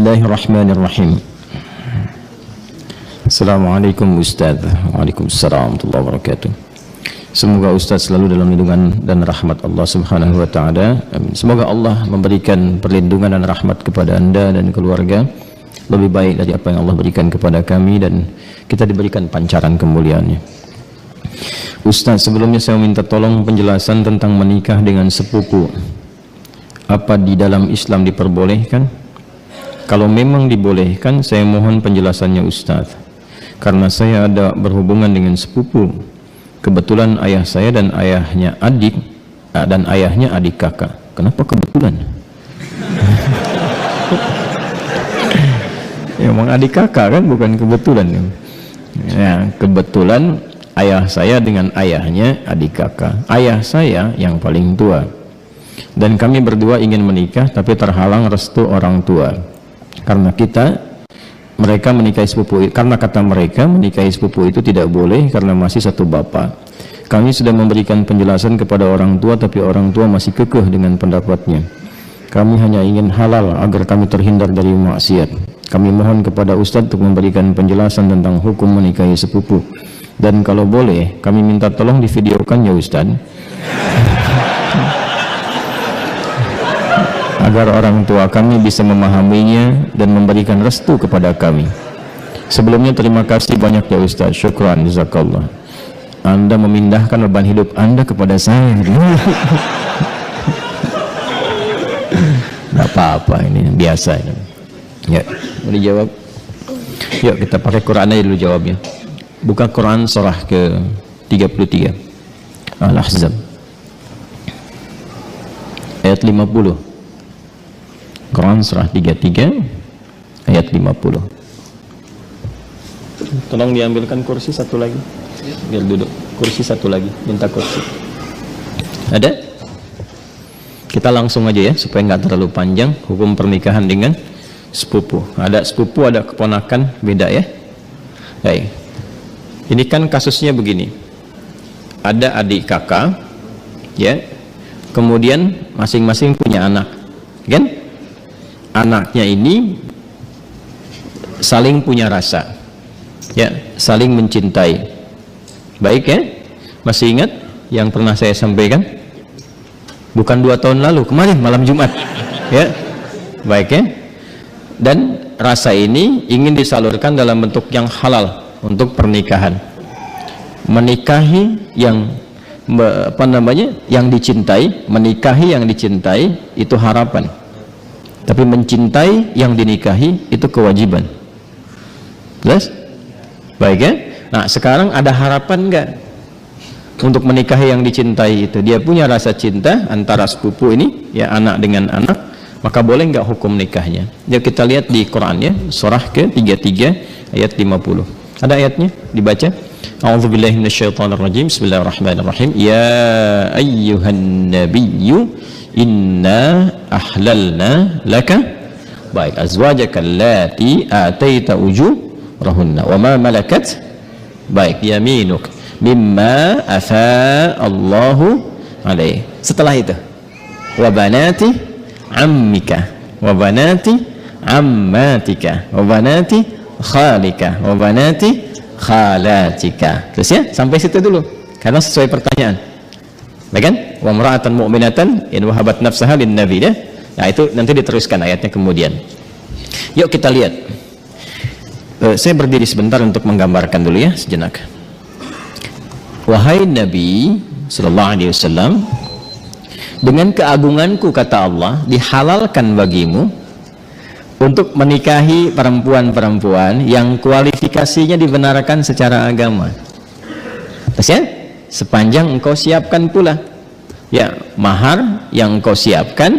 Bismillahirrahmanirrahim. Assalamualaikum Ustaz. Waalaikumsalam warahmatullahi wabarakatuh. Semoga Ustaz selalu dalam lindungan dan rahmat Allah Subhanahu wa taala. Amin. Semoga Allah memberikan perlindungan dan rahmat kepada Anda dan keluarga lebih baik dari apa yang Allah berikan kepada kami, dan kita diberikan pancaran kemuliaannya. Ustaz, sebelumnya saya minta tolong penjelasan tentang menikah dengan sepupu. Apa di dalam Islam diperbolehkan? Kalau memang dibolehkan, saya mohon penjelasannya Ustaz. Karena saya ada berhubungan dengan sepupu. Kebetulan ayah saya dan ayahnya adik, dan ayahnya adik kakak. Kenapa kebetulan? Ya, emang adik kakak kan, bukan kebetulan. Ya, kebetulan ayah saya dengan ayahnya adik kakak. Ayah saya yang paling tua. Dan kami berdua ingin menikah, tapi terhalang restu orang tua. Karena mereka menikahi sepupu, karena kata mereka menikahi sepupu itu tidak boleh karena masih satu bapak. Kami sudah memberikan penjelasan kepada orang tua, tapi orang tua masih kekeh dengan pendapatnya. Kami hanya ingin halal agar kami terhindar dari maksiat. Kami mohon kepada Ustadz untuk memberikan penjelasan tentang hukum menikahi sepupu. Dan kalau boleh, kami minta tolong divideokan ya Ustadz, agar orang tua kami bisa memahaminya dan memberikan restu kepada kami. Sebelumnya terima kasih banyak ya Ustaz. Syukran, jazakallah. Anda memindahkan beban hidup Anda kepada saya. Tidak apa-apa, ini biasa ini. Ya, mau dijawab? Yuk kita pakai Quran aja dulu jawabnya. Buka Quran surah ke 33 Al-Ahzab ayat 50. Quran surah 33 ayat 50. Tolong diambilkan kursi satu lagi, biar duduk. Kursi satu lagi, minta kursi. Ada? Kita langsung aja ya, supaya nggak terlalu panjang. Hukum pernikahan dengan sepupu. Ada sepupu, ada keponakan, beda ya. Baik. Ini kan kasusnya begini. Ada adik kakak, ya. Kemudian masing-masing punya anak, kan? Anaknya ini saling punya rasa, ya, saling mencintai. Baik ya, masih ingat yang pernah saya sampaikan? Bukan 2 tahun lalu, kemarin malam Jumat, ya. Baik ya. Dan rasa ini ingin disalurkan dalam bentuk yang halal untuk pernikahan. Menikahi yang yang dicintai, menikahi yang dicintai itu harapan. Tapi mencintai yang dinikahi itu kewajiban. Jelas? Baik ya? Nah, sekarang ada harapan enggak untuk menikahi yang dicintai itu? Dia punya rasa cinta antara sepupu ini, ya, anak dengan anak, maka boleh enggak hukum nikahnya? Ya, kita lihat di Quran ya, surah ke-33 ayat 50. Ada ayatnya? Dibaca. A'udzubillahi minasyaitonirrajim. Bismillahirrahmanirrahim. Ya ayyuhan nabiyyu inna ahlalna laka baik azwajaka allati ataita ujurahunna wa ma malakat baik yaminuk mimma afa Allahu alaih. Setelah itu wa banati ammika wa banati ammatika wa banati khalika wa banati khalatika. Terus ya, sampai situ dulu karena sesuai pertanyaan. Baik kan? Wa mar'atan mu'minatan in wahabat nafsaha lin nabi ya. Nah, itu nanti diteruskan ayatnya kemudian. Yuk kita lihat. Saya berdiri sebentar untuk menggambarkan dulu ya sejenak. Wahai Nabi sallallahu alaihi wasallam, dengan keagunganku kata Allah, dihalalkan bagimu untuk menikahi perempuan-perempuan yang kualifikasinya dibenarkan secara agama. Terus ya? Sepanjang engkau siapkan pula, ya, mahar yang engkau siapkan.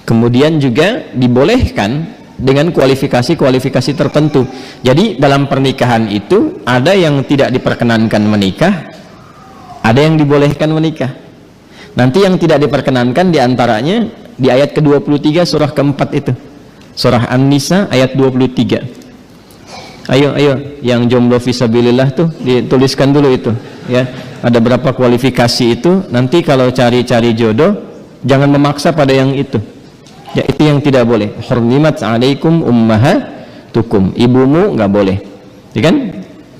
Kemudian juga dibolehkan dengan kualifikasi-kualifikasi tertentu. Jadi dalam pernikahan itu ada yang tidak diperkenankan menikah, ada yang dibolehkan menikah. Nanti yang tidak diperkenankan diantaranya di ayat ke-23 surah keempat itu, surah An-Nisa ayat 23. Ayo yang jomblo fisabilillah tuh dituliskan dulu itu ya. Ada berapa kualifikasi itu, nanti kalau cari-cari jodoh jangan memaksa pada yang itu Ya, itu yang tidak boleh. Hurrimat 'alaikum ummahatukum. Ibumu nggak boleh. Ya kan?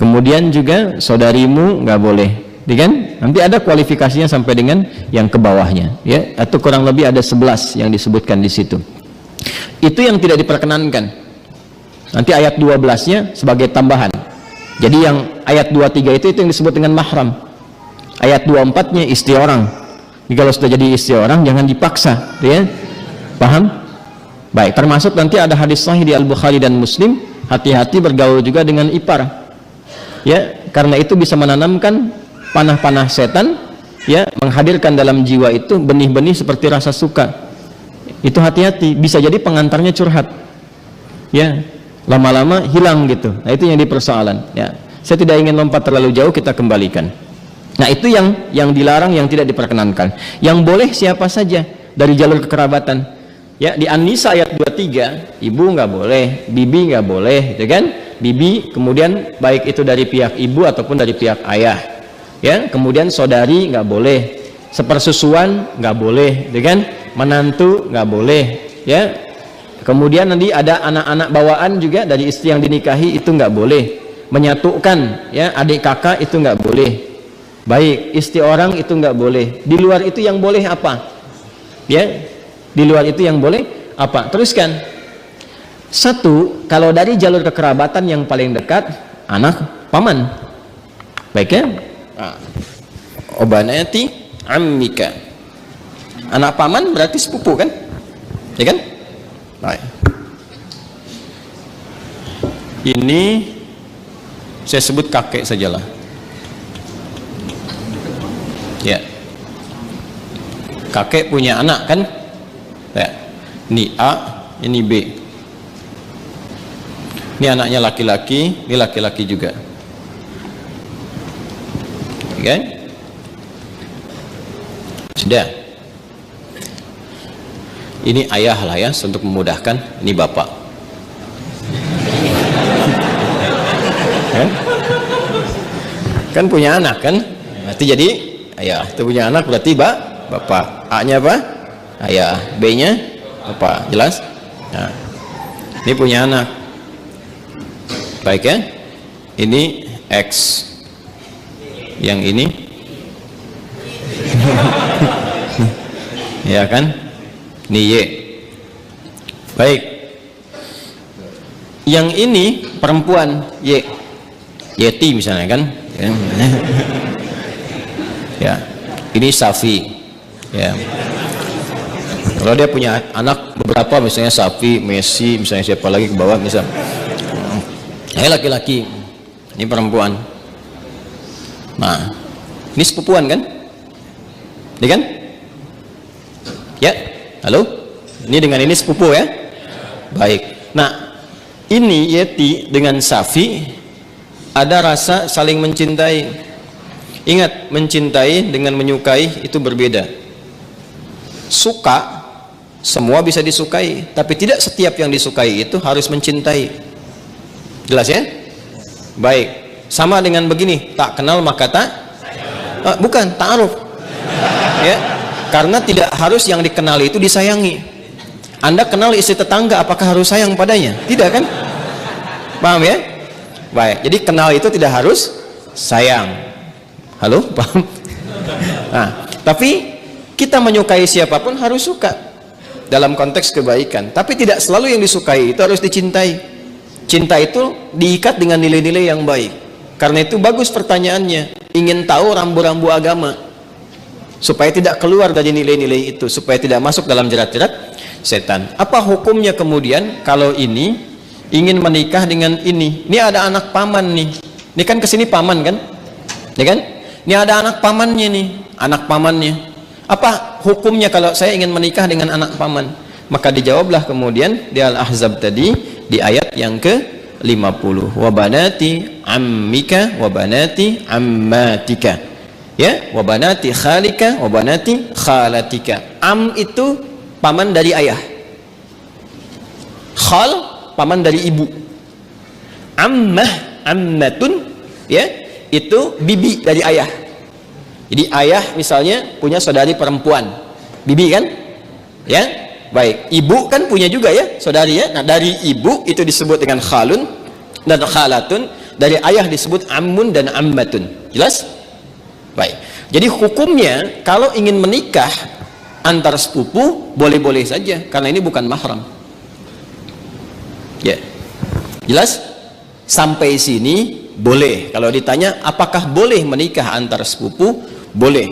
Kemudian juga saudarimu nggak boleh. Ya kan? Nanti ada kualifikasinya sampai dengan yang ke bawahnya, ya. Atau kurang lebih ada 11 yang disebutkan di situ. Itu yang tidak diperkenankan. Nanti ayat 12-nya sebagai tambahan. Jadi yang ayat 23 itu yang disebut dengan mahram. Ayat 24-nya istri orang. Jadi kalau sudah jadi istri orang jangan dipaksa, ya. Paham? Baik, termasuk nanti ada hadis sahih di Al-Bukhari dan Muslim, hati-hati bergaul juga dengan ipar. Ya, karena itu bisa menanamkan panah-panah setan, ya, menghadirkan dalam jiwa itu benih-benih seperti rasa suka. Itu hati-hati, bisa jadi pengantarnya curhat. Ya, lama-lama hilang gitu. Nah, itu yang dipersoalan, ya. Saya tidak ingin lompat terlalu jauh, kita kembalikan. Nah, itu yang dilarang, yang tidak diperkenankan. Yang boleh siapa saja dari jalur kekerabatan. Ya, di An-Nisa ayat 23, ibu nggak boleh, bibi nggak boleh, gitu kan? Bibi, kemudian baik itu dari pihak ibu ataupun dari pihak ayah. Ya, kemudian saudari nggak boleh, sepersusuan nggak boleh, gitu kan? Menantu nggak boleh, ya. Kemudian nanti ada anak-anak bawaan juga dari istri yang dinikahi, itu nggak boleh. Menyatukan, ya, adik kakak itu nggak boleh. Baik, istri orang itu nggak boleh. Di luar itu yang boleh apa? Ya, di luar itu yang boleh apa? Teruskan. Satu, kalau dari jalur kekerabatan yang paling dekat, anak paman. Baik, ya. Obanati ammika. Anak paman berarti sepupu kan? Ya kan? Baik. Ini saya sebut kakek sajalah. Ya. Kakek punya anak kan? Ya. Ini A, ini B. Ini anaknya laki-laki, ini laki-laki juga. Oke? Sudah. Ini ayah lah ya, untuk memudahkan. Ini bapak. Kan punya anak kan? Berarti jadi ayah. Itu punya anak berarti bapak. A-nya apa? Ayah. B-nya bapak. Jelas? Nah, ini punya anak. Baik ya? Ini X. Yang ini ya kan? Ini Y. Baik. Yang ini perempuan Y. Yeti misalnya kan? Ya. Ini Safi. Ya. Kalau dia punya anak beberapa, misalnya Safi, Messi, misalnya siapa lagi ke bawah, misal. Ini laki-laki, ini perempuan. Nah, ini sepupuan kan? Ini kan? Ya, halo? Ini dengan ini sepupu ya? Baik. Nah, ini Yeti dengan Safi ada rasa saling mencintai. Ingat, mencintai dengan menyukai itu berbeda. Suka, semua bisa disukai, tapi tidak setiap yang disukai itu harus mencintai. Jelas ya? Baik. Sama dengan begini, tak kenal maka tak bukan ta'aruf. Ya. Karena tidak harus yang dikenali itu disayangi. Anda kenal istri tetangga, apakah harus sayang padanya? Tidak kan? Paham ya? Baik. Jadi kenal itu tidak harus sayang. Halo? Paham? Nah, tapi kita menyukai siapapun harus suka dalam konteks kebaikan. Tapi tidak selalu yang disukai itu harus dicintai. Cinta itu diikat dengan nilai-nilai yang baik. Karena itu bagus pertanyaannya, ingin tahu rambu-rambu agama supaya tidak keluar dari nilai-nilai itu, supaya tidak masuk dalam jerat-jerat setan. Apa hukumnya kemudian kalau ini ingin menikah dengan ini? Ini ada anak paman nih. Ini kan kesini paman kan? Ya kan? Ini ada anak pamannya nih, anak pamannya. Apa hukumnya kalau saya ingin menikah dengan anak paman? Maka dijawablah kemudian di Al-Ahzab tadi di ayat yang ke-50, wa banati ammika wa banati ammatika, ya, wa banati khalika wa banati khalatika. Am itu paman dari ayah, khal paman dari ibu, ammah, ammatun, ya, itu bibi dari ayah. Jadi ayah misalnya punya saudari perempuan, bibi kan, ya. Baik, ibu kan punya juga ya, saudari ya. Nah, dari ibu itu disebut dengan khalun dan khalatun, dari ayah disebut ammun dan ammatun. Jelas? Baik. Jadi hukumnya kalau ingin menikah antar sepupu boleh-boleh saja karena ini bukan mahram. Ya. Jelas? Sampai sini boleh. Kalau ditanya apakah boleh menikah antar sepupu? Boleh.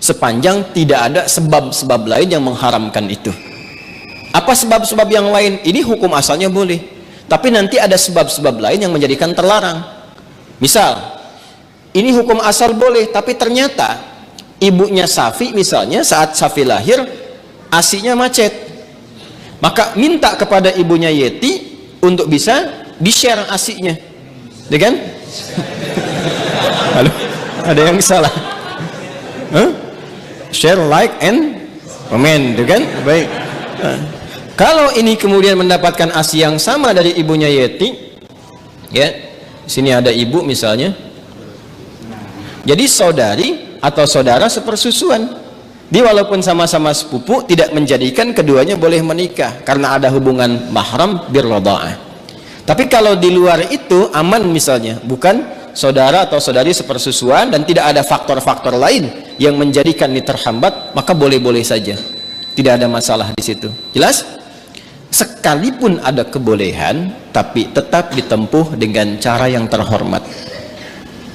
Sepanjang tidak ada sebab-sebab lain yang mengharamkan itu. Apa sebab-sebab yang lain? Ini hukum asalnya boleh. Tapi nanti ada sebab-sebab lain yang menjadikan terlarang. Misal, ini hukum asal boleh, tapi ternyata ibunya Safi misalnya saat Safi lahir ASINya macet. Maka minta kepada ibunya Yeti untuk bisa di-share ASINya. Ya kan? Halo? Ada yang salah? Huh? Share, like, and comment, ya kan? Baik. Kalau ini kemudian mendapatkan ASI yang sama dari ibunya Yeti, ya, sini ada ibu misalnya, jadi saudari atau saudara sepersusuan, dia walaupun sama-sama sepupu tidak menjadikan keduanya boleh menikah karena ada hubungan mahram birroda'ah. Tapi kalau di luar itu aman misalnya, bukan saudara atau saudari sepersusuan dan tidak ada faktor-faktor lain yang menjadikan ini terhambat, maka boleh-boleh saja, tidak ada masalah di situ. Jelas? Sekalipun ada kebolehan, tapi tetap ditempuh dengan cara yang terhormat.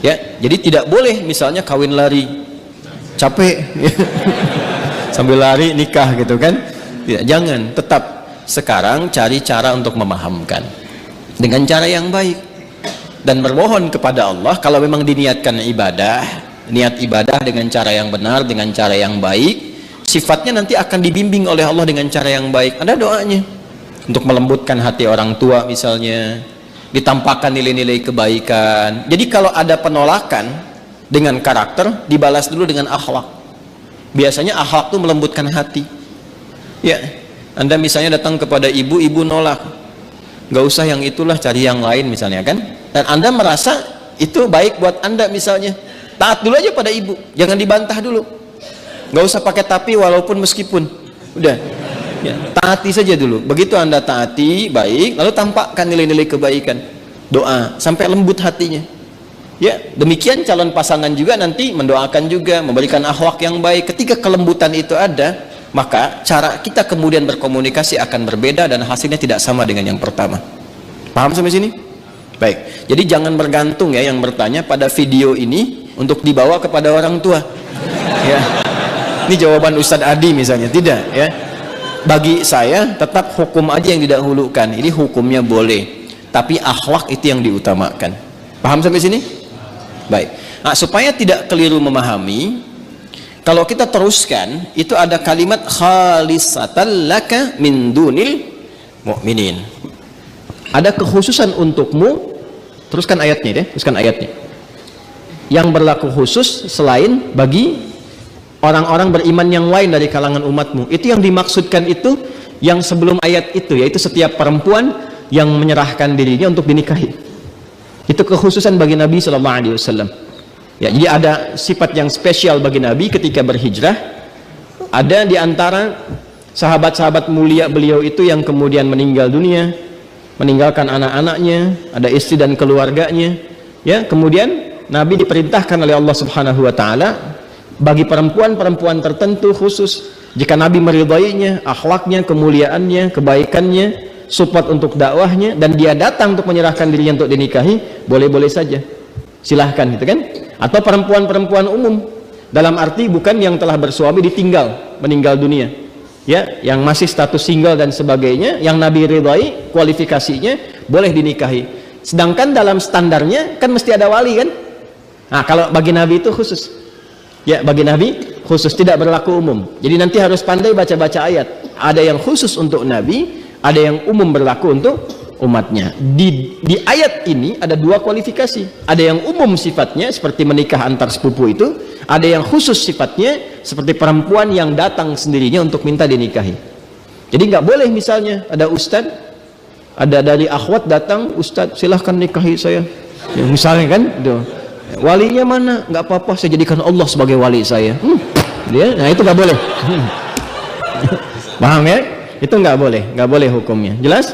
Ya, jadi tidak boleh misalnya kawin lari, capek, sambil lari nikah gitu kan? Tidak, jangan. Tetap sekarang cari cara untuk memahamkan dengan cara yang baik dan bermohon kepada Allah. Kalau memang diniatkan ibadah, niat ibadah dengan cara yang benar, dengan cara yang baik, sifatnya nanti akan dibimbing oleh Allah dengan cara yang baik. Ada doanya untuk melembutkan hati orang tua misalnya, ditampakkan nilai-nilai kebaikan. Jadi kalau ada penolakan dengan karakter, dibalas dulu dengan akhlak. Biasanya akhlak itu melembutkan hati. Ya, Anda misalnya datang kepada ibu, ibu nolak, nggak usah yang itulah, cari yang lain misalnya kan, dan Anda merasa itu baik buat Anda misalnya, taat dulu aja pada ibu, jangan dibantah dulu, nggak usah pakai tapi walaupun meskipun, udah ya, taati saja dulu. Begitu Anda taati baik, lalu tampakkan nilai-nilai kebaikan, doa sampai lembut hatinya. Ya, demikian calon pasangan juga nanti mendoakan juga, memberikan akhlak yang baik. Ketika kelembutan itu ada, maka cara kita kemudian berkomunikasi akan berbeda dan hasilnya tidak sama dengan yang pertama. Paham sampai sini? Baik. Jadi jangan bergantung ya yang bertanya pada video ini untuk dibawa kepada orang tua. Ya. Ini jawaban Ustadz Adi misalnya, tidak ya. Bagi saya tetap hukum aja yang didahulukan. Ini hukumnya boleh, tapi akhlak itu yang diutamakan. Paham sampai sini? Baik. Nah, supaya tidak keliru memahami, kalau kita teruskan itu ada kalimat khalisatan laka min dunil mu'minin. Ada kekhususan untukmu. Teruskan ayatnya deh, teruskan ayatnya. Yang berlaku khusus selain bagi orang-orang beriman yang lain dari kalangan umatmu. Itu yang dimaksudkan itu yang sebelum ayat itu, yaitu setiap perempuan yang menyerahkan dirinya untuk dinikahi. Itu kekhususan bagi Nabi SAW. Ya, jadi ada sifat yang spesial bagi Nabi ketika berhijrah. Ada di antara sahabat-sahabat mulia beliau itu yang kemudian meninggal dunia, meninggalkan anak-anaknya, ada istri dan keluarganya. Ya, kemudian Nabi diperintahkan oleh Allah Subhanahu wa taala bagi perempuan-perempuan tertentu khusus, jika Nabi meridainya, akhlaknya, kemuliaannya, kebaikannya, support untuk dakwahnya, dan dia datang untuk menyerahkan dirinya untuk dinikahi, boleh-boleh saja, silahkan gitu kan. Atau perempuan-perempuan umum, dalam arti bukan yang telah bersuami ditinggal, meninggal dunia ya, yang masih status single dan sebagainya, yang Nabi ridai kualifikasinya, boleh dinikahi. Sedangkan dalam standarnya kan mesti ada wali kan. Nah, kalau bagi Nabi itu khusus ya, bagi Nabi khusus, tidak berlaku umum. Jadi nanti harus pandai baca-baca ayat. Ada yang khusus untuk Nabi, ada yang umum berlaku untuk umatnya. Di ayat ini ada dua kualifikasi. Ada yang umum sifatnya seperti menikah antar sepupu itu, ada yang khusus sifatnya seperti perempuan yang datang sendirinya untuk minta dinikahi. Jadi nggak boleh misalnya ada ustadz, ada dari akhwat datang, ustadz silahkan nikahi saya ya, misalnya kan itu. Walinya mana? Nggak apa-apa, saya jadikan Allah sebagai wali saya. Dia, nah itu nggak boleh. Paham ya? Itu nggak boleh hukumnya. Jelas?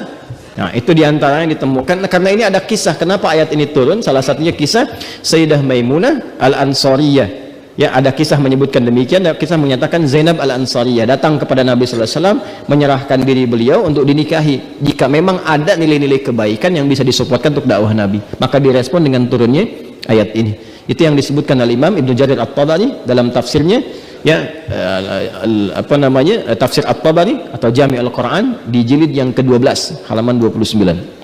Nah, itu diantara yang ditemukan. Karena ini ada kisah kenapa ayat ini turun. Salah satunya kisah Sayyidah Maimunah Al-Ansariyah. Ya, ada kisah menyebutkan demikian. Ada kisah menyatakan Zainab Al-Ansariyah datang kepada Nabi sallallahu alaihi wasallam menyerahkan diri beliau untuk dinikahi. Jika memang ada nilai-nilai kebaikan yang bisa disupportkan untuk dakwah Nabi, maka direspon dengan turunnya ayat ini. Itu yang disebutkan oleh Imam Ibnu Jarir At-Tabari dalam tafsirnya, ya, tafsir At-Tabari atau Jami' Al-Quran di jilid yang ke-12 halaman 29.